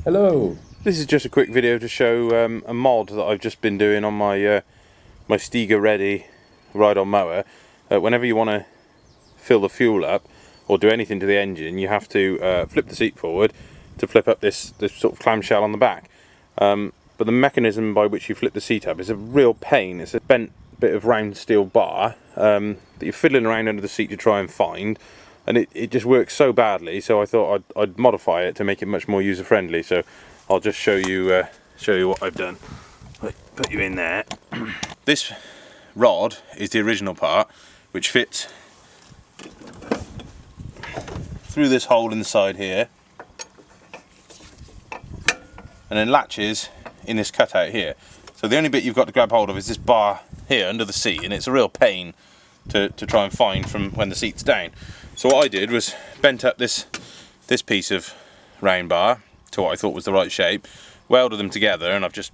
Hello! This is just a quick video to show a mod that I've just been doing on my my Stiga Ready ride-on mower. Whenever you want to fill the fuel up or do anything to the engine, you have to flip the seat forward to flip up this sort of clamshell on the back. But the mechanism by which you flip the seat up is a real pain. It's a bent bit of round steel bar that you're fiddling around under the seat to try and find. And it just works so badly, so I thought I'd modify it to make it much more user friendly. So I'll just show you what I've done. Put you in there. This rod is the original part, which fits through this hole in the side here, and then latches in this cutout here. So the only bit you've got to grab hold of is this bar here under the seat, and it's a real pain to try and find from when the seat's down. So what I did was bent up this piece of round bar to what I thought was the right shape, welded them together, and I've just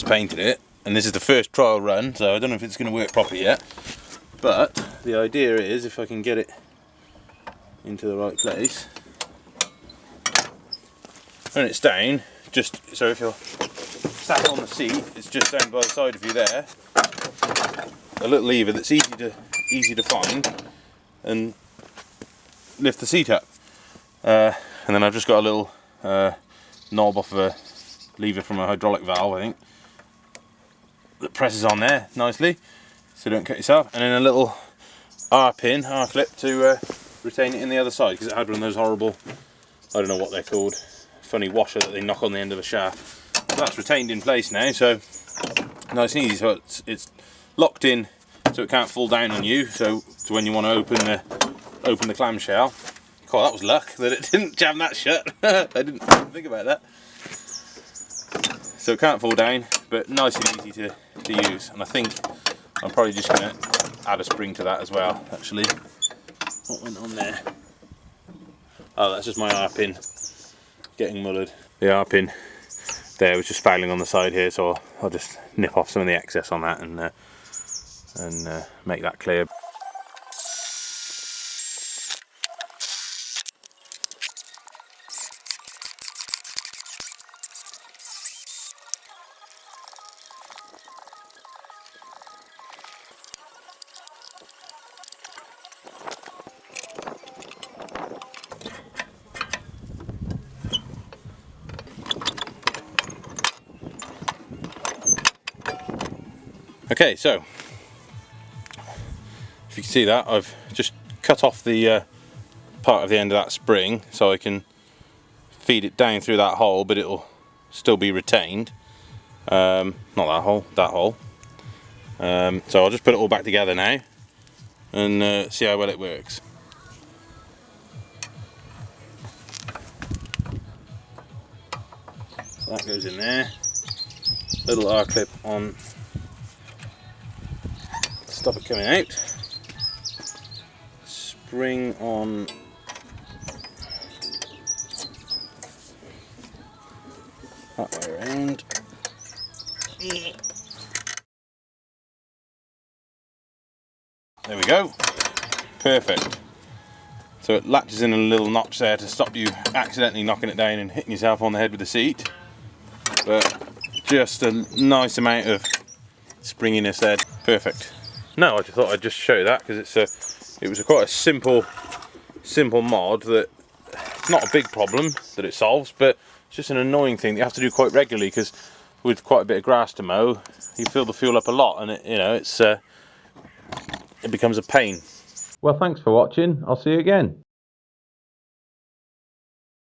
painted it. And this is the first trial run, so I don't know if it's going to work properly yet. But the idea is, if I can get it into the right place, when it's down, just so if you're sat on the seat, it's just down by the side of you there. A little lever that's easy to find, and lift the seat up. And then I've just got a little knob off of a lever from a hydraulic valve, I think, that presses on there nicely so don't cut yourself, and then a little R-pin, R-clip to retain it in the other side, because it had one of those horrible, I don't know what they're called, funny washer that they knock on the end of the shaft. So that's retained in place now, so nice and easy. So it's locked in so it can't fall down on you, so when you want to open the clamshell. God, that was luck that it didn't jam that shut. I didn't think about that. So it can't fall down, but nice and easy to use. And I think I'm probably just going to add a spring to that as well, actually. What went on there? Oh, that's just my R-pin getting mullered. The R-pin there was just fouling on the side here, so I'll just nip off some of the excess on that and make that clear. Okay, so if you can see that, I've just cut off the part of the end of that spring so I can feed it down through that hole, but it'll still be retained. Not that hole, that hole. So I'll just put it all back together now and see how well it works. So that goes in there. Little R-clip on, stop it coming out. Spring on that way around. There we go. Perfect. So it latches in a little notch there to stop you accidentally knocking it down and hitting yourself on the head with the seat. But just a nice amount of springiness there. Perfect. No, I just thought I'd just show you that because it was quite a simple mod that it's not a big problem that it solves, but it's just an annoying thing that you have to do quite regularly, because with quite a bit of grass to mow, you fill the fuel up a lot, and it becomes a pain. Well, thanks for watching. I'll see you again.